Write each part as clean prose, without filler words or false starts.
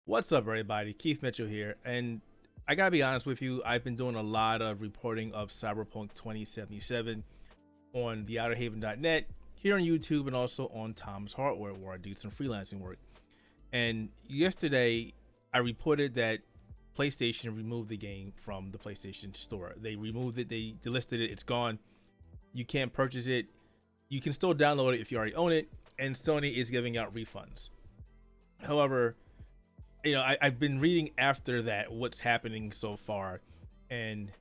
What's up, everybody? Keith Mitchell here, and I gotta be honest with you, I've been doing a lot of reporting of Cyberpunk 2077 on the Outerhaven.net, here on YouTube, and also on Tom's Hardware, where I do some freelancing work. And yesterday, I reported that PlayStation removed the game from the PlayStation Store. They removed it, they delisted it, it's gone. You can't purchase it. You can still download it if you already own it, and Sony is giving out refunds. However, I've been reading after that what's happening so far, and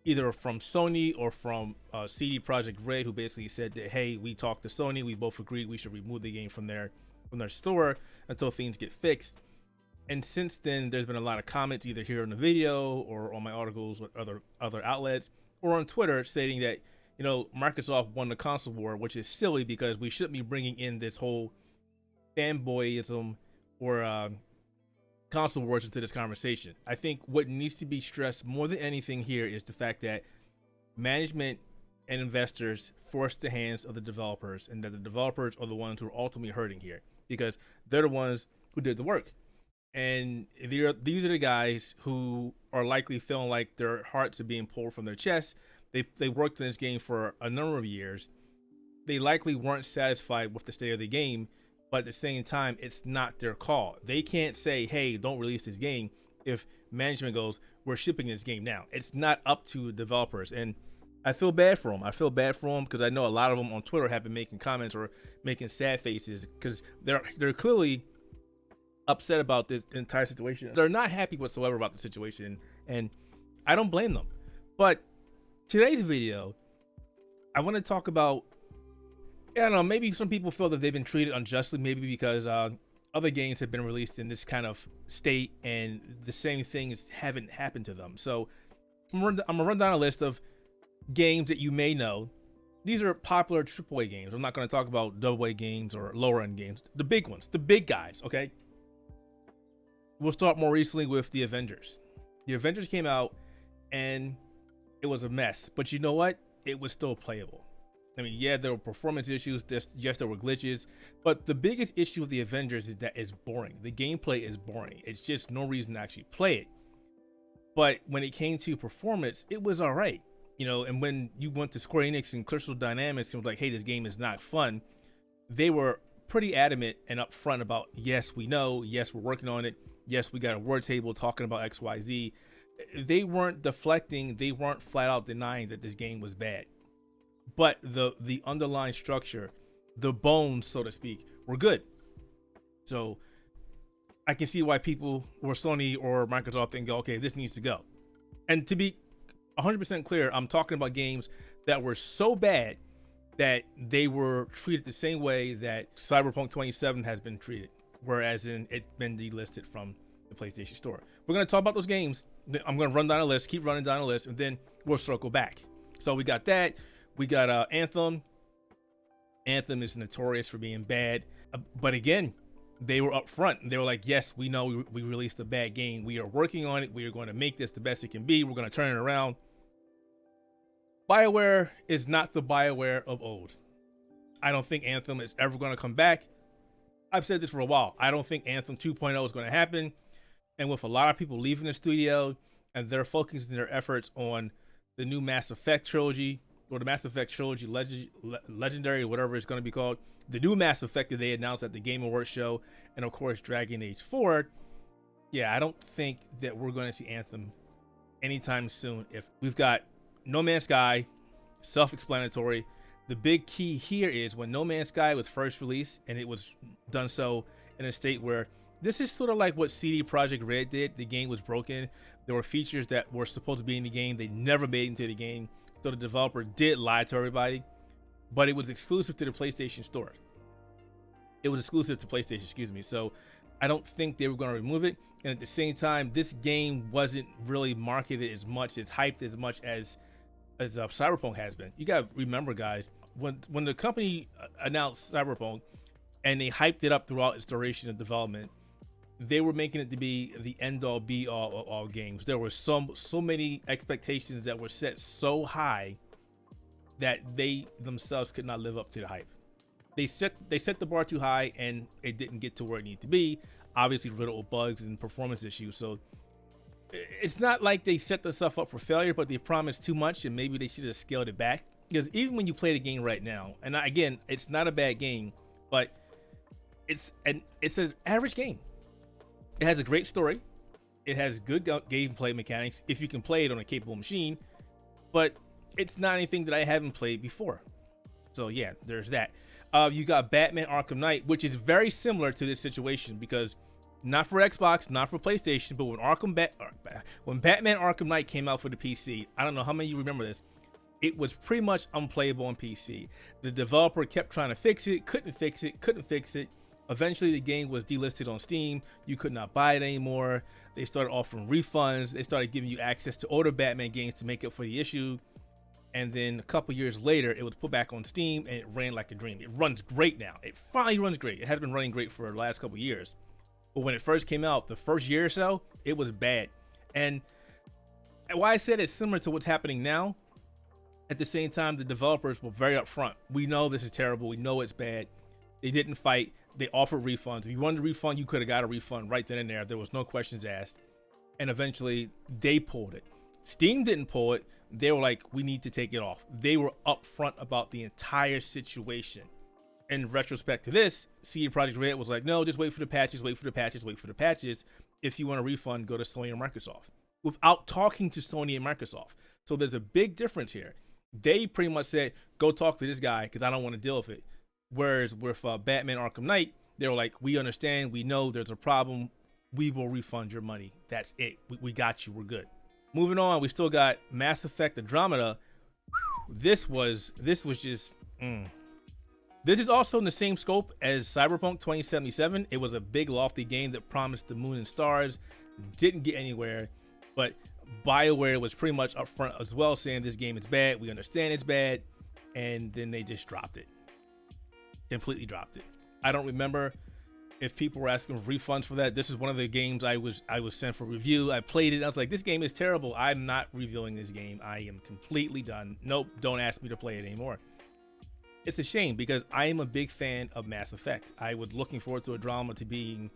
either from Sony or from CD Projekt Red, who basically said that, hey, we talked to Sony, we both agreed we should remove the game from their store until things get fixed. And since then, there's been a lot of comments either here in the video or on my articles with other outlets or on Twitter stating that Microsoft won the console war, which is silly because we shouldn't be bringing in this whole fanboyism or console wars into this conversation. I think what needs to be stressed more than anything here is the fact that management and investors forced the hands of the developers, and that the developers are the ones who are ultimately hurting here because they're the ones who did the work. And these are the guys who are likely feeling like their hearts are being pulled from their chests. They worked in this game for a number of years. They likely weren't satisfied with the state of the game, but at the same time, it's not their call. They can't say, hey, don't release this game if management goes, we're shipping this game now. It's not up to developers. And I feel bad for them. I feel bad for them because I know a lot of them on Twitter have been making comments or making sad faces because they're clearly upset about this entire situation. They're not happy whatsoever about the situation, and I don't blame them. But today's video, I want to talk about, I don't know, maybe some people feel that they've been treated unjustly, maybe because other games have been released in this kind of state and the same things haven't happened to them. So I'm gonna run down a list of games that you may know. These are popular AAA games. I'm not going to talk about AA games or lower end games. The big ones, the big guys, okay? We'll start more recently with the Avengers. The Avengers came out and it was a mess, but you know what? It was still playable. I mean, yeah, there were performance issues. Yes, there were glitches, but the biggest issue with the Avengers is that it's boring. The gameplay is boring. It's just no reason to actually play it. But when it came to performance, it was all right. And when you went to Square Enix and Crystal Dynamics and was like, hey, this game is not fun, they were pretty adamant and upfront about, yes, we know, yes, we're working on it, yes, we got a word table talking about XYZ. They weren't deflecting, they weren't flat out denying that this game was bad. But the underlying structure, the bones, so to speak, were good. So I can see why people or Sony or Microsoft think, okay, this needs to go. And to be 100% clear, I'm talking about games that were so bad that they were treated the same way that Cyberpunk 27 has been treated, whereas it's been delisted from the PlayStation Store. We're going to talk about those games. I'm going to run down a list, keep running down a list, and then we'll circle back. So we got that. We got Anthem. Anthem is notorious for being bad. But again, they were up front. They were like, yes, we know we released a bad game. We are working on it. We are going to make this the best it can be. We're going to turn it around. BioWare is not the BioWare of old. I don't think Anthem is ever going to come back. I've said this for a while. I don't think Anthem 2.0 is going to happen. And with a lot of people leaving the studio and they're focusing their efforts on the new Mass Effect trilogy, or the Mass Effect trilogy legendary, whatever it's going to be called, the new Mass Effect that they announced at the Game Awards show, and of course Dragon Age 4. Yeah, I don't think that we're going to see Anthem anytime soon. If we've got No Man's Sky, self-explanatory. The big key here is when No Man's Sky was first released, and it was done so in a state where this is sort of like what CD Projekt Red did. The game was broken. There were features that were supposed to be in the game. They never made it into the game. So the developer did lie to everybody, but it was exclusive to the PlayStation Store. It was exclusive to PlayStation, excuse me. So I don't think they were going to remove it. And at the same time, this game wasn't really marketed as much, it's hyped as much as Cyberpunk has been. You got to remember, guys, when the company announced Cyberpunk and they hyped it up throughout its duration of development, they were making it to be the end-all be-all of all games. There were so many expectations that were set so high that they themselves could not live up to the hype. They set the bar too high, and it didn't get to where it needed to be. obviously riddled with bugs and performance issues. So it's not like they set themselves up for failure, but they promised too much, and maybe they should have scaled it back. Because even when you play the game right now, and again, it's not a bad game, but it's an average game. It has a great story. It has good gameplay mechanics if you can play it on a capable machine, but it's not anything that I haven't played before. So yeah, there's that. You got Batman Arkham Knight, which is very similar to this situation, because not for Xbox, not for PlayStation, but when Batman Arkham Knight came out for the PC, I don't know how many of you remember this, it was pretty much unplayable on PC. The developer kept trying to fix it, couldn't fix it. Eventually the game was delisted on Steam. You could not buy it anymore. They started offering refunds. They started giving you access to older Batman games to make up for the issue. And then a couple years later, it was put back on Steam, and it ran like a dream. It runs great now. It finally runs great. It has been running great for the last couple years. But when it first came out, the first year or so, it was bad. And why I said it's similar to what's happening now, at the same time, the developers were very upfront. We know this is terrible. We know it's bad. They didn't fight. They offered refunds. If you wanted a refund, you could have got a refund right then and there. There was no questions asked. And eventually, they pulled it. Steam didn't pull it. They were like, we need to take it off. They were upfront about the entire situation. In retrospect to this, CD Projekt Red was like, no, just wait for the patches, wait for the patches, wait for the patches. If you want a refund, go to Sony or Microsoft. Without talking to Sony and Microsoft. So there's a big difference here. They pretty much said, go talk to this guy because I don't want to deal with it. Whereas with Batman Arkham Knight, they were like, we understand, we know there's a problem, we will refund your money. That's it. We got you, we're good. Moving on, we still got Mass Effect Andromeda. This was just, This is also in the same scope as Cyberpunk 2077. It was a big lofty game that promised the moon and stars, didn't get anywhere, but BioWare was pretty much upfront as well, saying this game is bad, we understand it's bad, and then they just dropped it. Completely dropped it. I don't remember if people were asking for refunds for that. This is one of the games I was sent for review. I played it. I was like, this game is terrible. I'm not reviewing this game. I am completely done. Nope, don't ask me to play it anymore. It's a shame because I am a big fan of Mass Effect. I was looking forward to Andromeda to being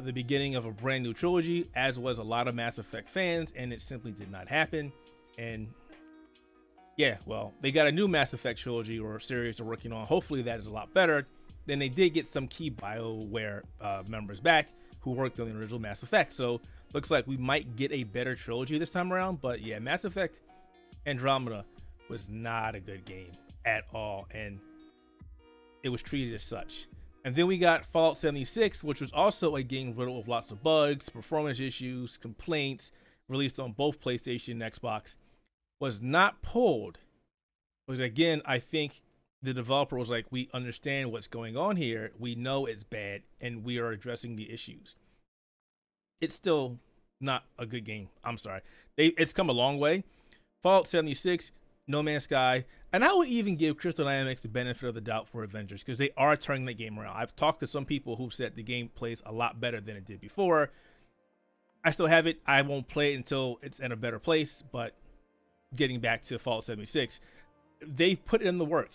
the beginning of a brand new trilogy, as was a lot of Mass Effect fans, and it simply did not happen. And yeah, well, they got a new Mass Effect trilogy or series they're working on. Hopefully that is a lot better. Then they did get some key BioWare members back who worked on the original Mass Effect. So looks like we might get a better trilogy this time around. But yeah, Mass Effect Andromeda was not a good game at all, and it was treated as such. And then we got Fallout 76, which was also a game riddled with lots of bugs, performance issues, complaints, released on both PlayStation and Xbox. Was not pulled because, again, I think the developer was like, we understand what's going on here, we know it's bad, and we are addressing the issues. It's still not a good game. I'm sorry. It's come a long way. Fallout 76, No Man's Sky, and I would even give Crystal Dynamics the benefit of the doubt for Avengers because they are turning the game around. I've talked to some people who said the game plays a lot better than it did before. I still have it. I won't play it until it's in a better place, but getting back to Fallout 76, they put in the work.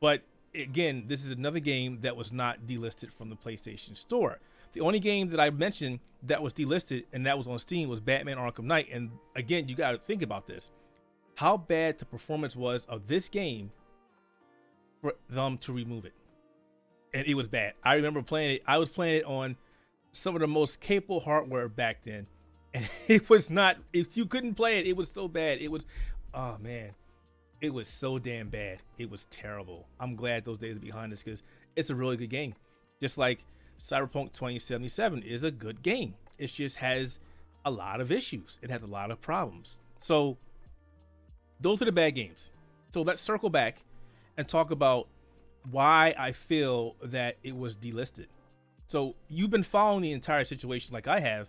But again, this is another game that was not delisted from the PlayStation Store. The only game that I mentioned that was delisted and that was on Steam was Batman Arkham Knight. And again, you got to think about this. How bad the performance was of this game for them to remove it. And it was bad. I remember playing it. I was playing it on some of the most capable hardware back then. And it was not, if you couldn't play it, it was so bad. It was, oh man, it was so damn bad. It was terrible. I'm glad those days are behind us because it's a really good game. Just like Cyberpunk 2077 is a good game. It just has a lot of issues. It has a lot of problems. So those are the bad games. So let's circle back and talk about why I feel that it was delisted. So you've been following the entire situation like I have.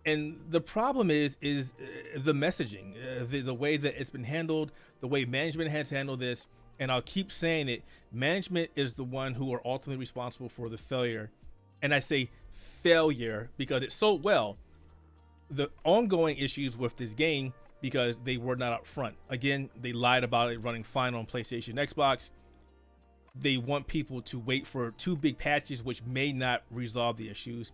And the problem is the messaging, the way that it's been handled, the way management has handled this. And I'll keep saying it. Management is the one who are ultimately responsible for the failure. And I say failure because it sold well. The ongoing issues with this game because they were not up front. Again, they lied about it running fine on PlayStation, Xbox. They want people to wait for 2 big patches, which may not resolve the issues.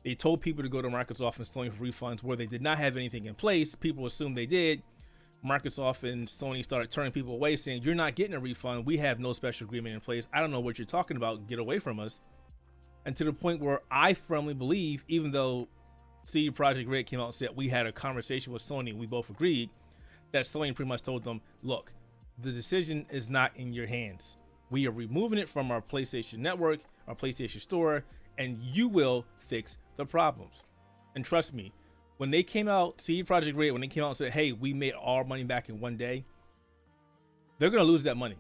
They told people to go to Microsoft and Sony for refunds where they did not have anything in place. People assumed they did. Microsoft and Sony started turning people away, saying, you're not getting a refund. We have no special agreement in place. I don't know what you're talking about. Get away from us. And to the point where I firmly believe, even though CD Projekt Red came out and said we had a conversation with Sony, we both agreed, that Sony pretty much told them, look, the decision is not in your hands. We are removing it from our PlayStation Network, our PlayStation Store, and you will fix the problems. And trust me, when they came out, CD Projekt Red, when they came out and said, hey, we made all our money back in one day, they're going to lose that money.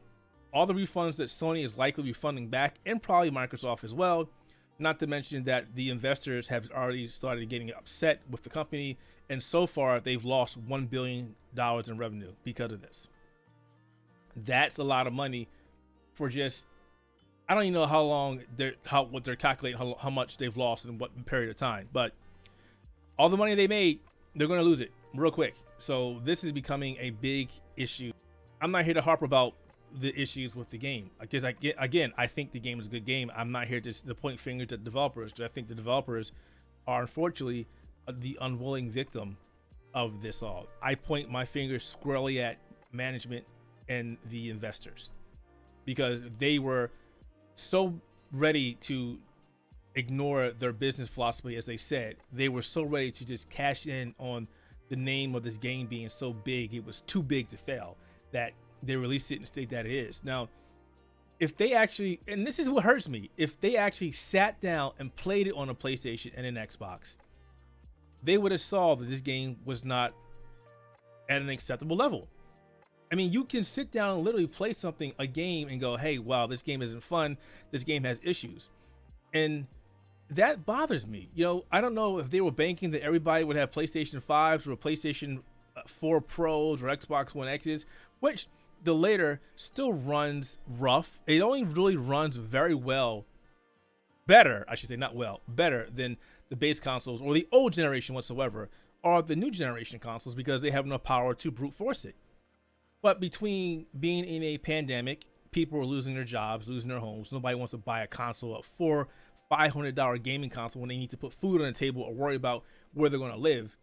All the refunds that Sony is likely refunding back, and probably Microsoft as well, not to mention that the investors have already started getting upset with the company, and so far they've lost $1 billion in revenue because of this. That's a lot of money for just, I don't even know how long what they're calculating, how much they've lost in what period of time, but all the money they made, they're going to lose it real quick. So this is becoming a big issue. I'm not here to harp about the issues with the game, because I think the game is a good game. I'm not here to point fingers at developers, because I think the developers are unfortunately the unwilling victim of this all. I point my fingers squarely at management and the investors, because they were so ready to ignore their business philosophy. As they said, they were so ready to just cash in on the name of this game being so big, it was too big to fail, that they released it in the state that it is. Now, if they actually, and this is what hurts me, if they actually sat down and played it on a PlayStation and an Xbox, they would have saw that this game was not at an acceptable level. I mean, you can sit down and literally play something, a game, and go, hey, wow, this game isn't fun. This game has issues. And that bothers me. You know, I don't know if they were banking that everybody would have PlayStation 5s or PlayStation 4 Pros or Xbox One X's, which the later still runs rough. It only really runs very well, better, I should say, not well, better than the base consoles or the old generation whatsoever, or the new generation consoles, because they have enough power to brute force it. But between being in a pandemic, people are losing their jobs, losing their homes. Nobody wants to buy a console, a $500 gaming console, when they need to put food on the table or worry about where they're going to live.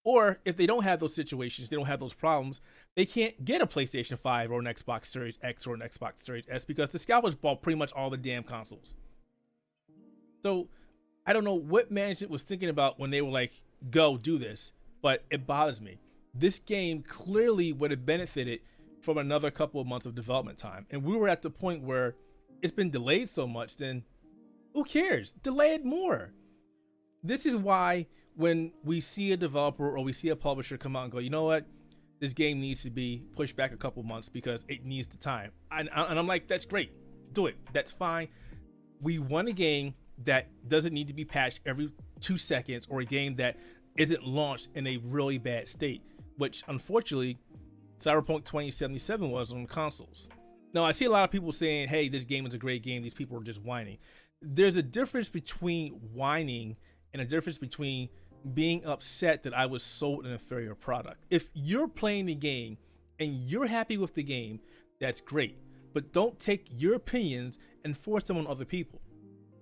Or if they don't have those situations, they don't have those problems, they can't get a PlayStation 5 or an Xbox Series X or an Xbox Series S, because the scalpers bought pretty much all the damn consoles. So I don't know what management was thinking about when they were like, go do this, but it bothers me. This game clearly would have benefited from another couple of months of development time. And we were at the point where it's been delayed so much, then who cares? Delay it more. This is why when we see a developer or we see a publisher come out and go, you know what, this game needs to be pushed back a couple months because it needs the time. And I'm like, that's great. Do it. That's fine. We want a game that doesn't need to be patched every 2 seconds, or a game that isn't launched in a really bad state, which unfortunately Cyberpunk 2077 was on consoles. Now, I see a lot of people saying, hey, this game is a great game. These people are just whining. There's a difference between whining and a difference between being upset that I was sold an inferior product. If you're playing the game and you're happy with the game, that's great. But don't take your opinions and force them on other people.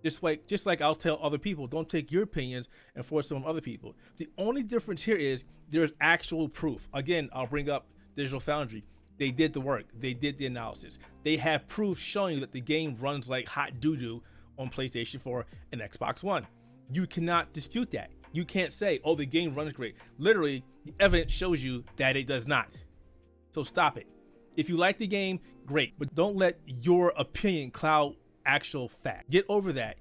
Just like I'll tell other people, don't take your opinions and force them on other people. The only difference here is there's actual proof. Again, I'll bring up Digital Foundry. They did the work. They did the analysis. They have proof showing that the game runs like hot doo-doo on PlayStation 4 and Xbox One. You cannot dispute that. You can't say, oh, the game runs great. Literally, the evidence shows you that it does not. So stop it. If you like the game, great. But don't let your opinion cloud actual fact. Get over that.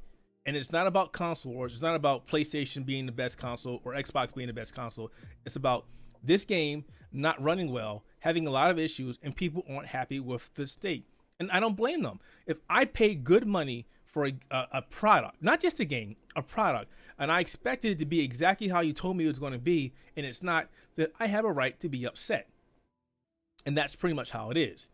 And it's not about console wars. It's not about PlayStation being the best console or Xbox being the best console. It's about this game not running well, having a lot of issues, and people aren't happy with the state. And I don't blame them. If I pay good money for a product, not just a game, a product, and I expected it to be exactly how you told me it was going to be, and it's not, then I have a right to be upset. And that's pretty much how it is.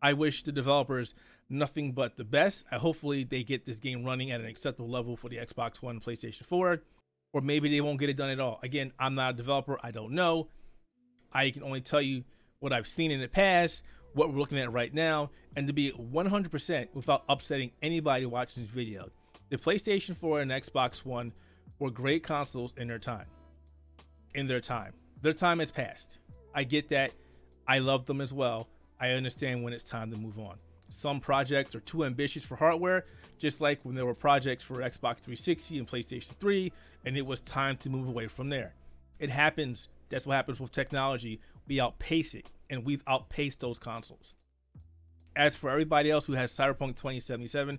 I wish the developers nothing but the best. Hopefully they get this game running at an acceptable level for the Xbox One and PlayStation 4, or maybe they won't get it done at all. Again, I'm not a developer. I don't know. I can only tell you what I've seen in the past, what we're looking at right now, and to be 100% without upsetting anybody watching this video. The PlayStation 4 and Xbox One were great consoles in their time. Their time has passed. I get that. I love them as well. I understand when it's time to move on. Some projects are too ambitious for hardware, just like when there were projects for Xbox 360 and PlayStation 3, and it was time to move away from there. It happens. That's what happens with technology. We outpace it, and we've outpaced those consoles. As for everybody else who has Cyberpunk 2077,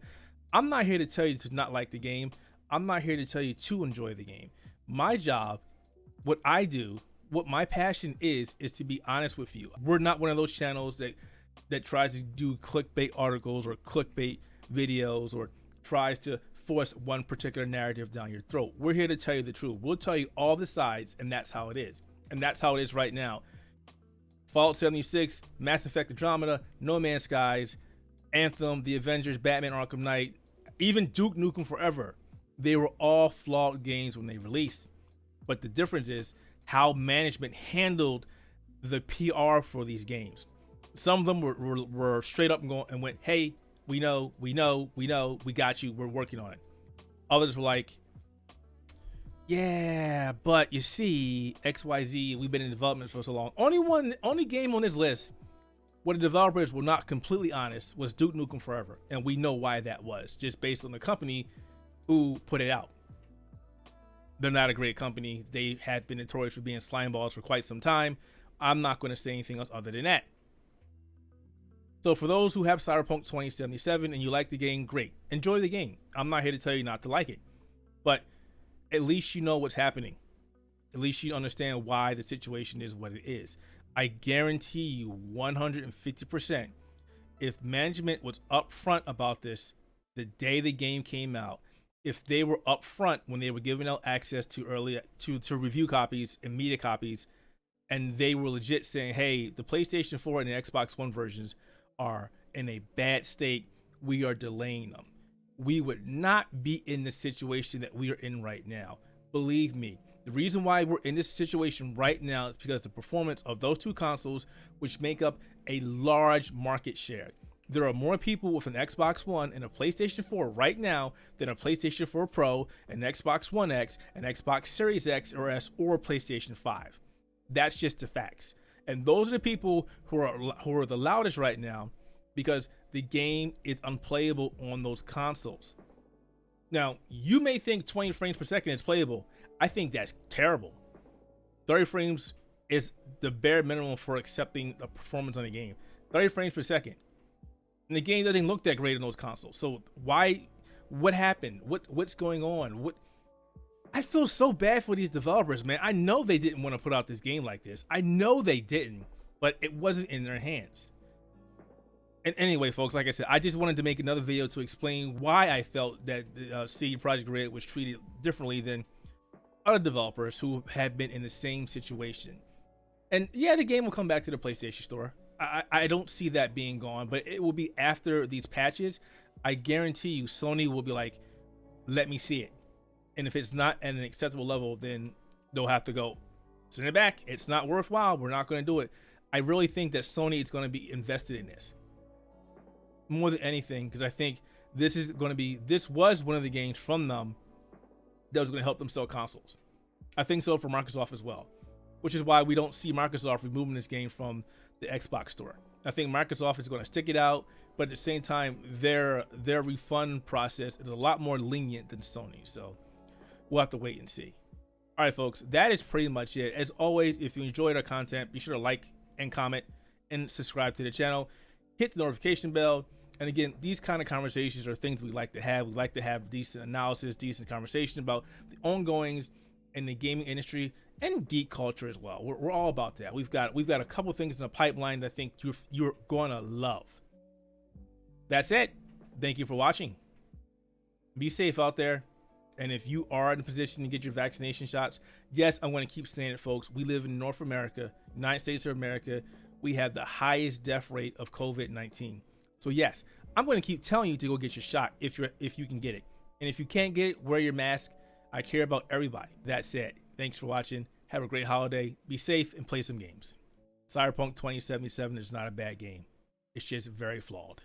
I'm not here to tell you to not like the game. I'm not here to tell you to enjoy the game. My job, what I do, what my passion is to be honest with you. We're not one of those channels that tries to do clickbait articles or clickbait videos or tries to force one particular narrative down your throat. We're here to tell you the truth. We'll tell you all the sides, and that's how it is. And that's how it is right now. Fallout 76, Mass Effect Andromeda, No Man's Skies, Anthem, The Avengers, Batman Arkham Knight, even Duke Nukem Forever. They were all flawed games when they released. But the difference is how management handled the PR for these games. Some of them were straight up and went, hey, we know, we got you, we're working on it. Others were like, yeah, but you see, XYZ, we've been in development for so long. Only game on this list where the developers were not completely honest was Duke Nukem Forever. And we know why that was, just based on the company who put it out. They're not a great company. They had been notorious for being slime balls for quite some time. I'm not going to say anything else other than that. So for those who have Cyberpunk 2077 and you like the game, great. Enjoy the game. I'm not here to tell you not to like it. But at least you know what's happening. At least you understand why the situation is what it is. I guarantee you 150%, if management was upfront about this the day the game came out, if they were upfront when they were giving out access to review copies and media copies, and they were legit saying, hey, the PlayStation 4 and the Xbox One versions are in a bad state, we are delaying them, we would not be in the situation that we are in right now. Believe me, the reason why we're in this situation right now is because the performance of those two consoles, which make up a large market share. There are more people with an Xbox One and a PlayStation 4 right now than a PlayStation 4 Pro, an Xbox One X, an Xbox Series X or S, or PlayStation 5. That's just the facts. And those are the people who are the loudest right now because the game is unplayable on those consoles. Now, you may think 20 frames per second is playable. I think that's terrible. 30 frames is the bare minimum for accepting the performance on the game. 30 frames per second. And the game doesn't look that great on those consoles. So why? What happened? What's going on? I feel so bad for these developers, man. I know they didn't want to put out this game like this. I know they didn't, but it wasn't in their hands. And anyway, folks, like I said, I just wanted to make another video to explain why I felt that CD Projekt Red was treated differently than other developers who have been in the same situation. And yeah, the game will come back to the PlayStation Store. I don't see that being gone, but it will be after these patches. I guarantee you Sony will be like, let me see it. And if it's not at an acceptable level, then they'll have to go, send it back. It's not worthwhile. We're not going to do it. I really think that Sony is going to be invested in this more than anything, because I think this was one of the games from them that was going to help them sell consoles. I think so for Microsoft as well, which is why we don't see Microsoft removing this game from the Xbox store. I think Microsoft is going to stick it out, but at the same time, their refund process is a lot more lenient than Sony. So we'll have to wait and see. All right, folks, that is pretty much it. As always, if you enjoyed our content, be sure to like and comment and subscribe to the channel. Hit the notification bell. And again, these kind of conversations are things we like to have. We like to have decent analysis, decent conversation about the ongoings in the gaming industry and geek culture as well. We're all about that. We've got a couple things in the pipeline that I think you're gonna love. That's it. Thank you for watching. Be safe out there. And if you are in a position to get your vaccination shots, yes, I'm going to keep saying it, folks. We live in North America, United States of America. We have the highest death rate of COVID-19. So yes, I'm going to keep telling you to go get your shot if you can get it. And if you can't get it, wear your mask. I care about everybody. That said, thanks for watching. Have a great holiday. Be safe and play some games. Cyberpunk 2077 is not a bad game. It's just very flawed.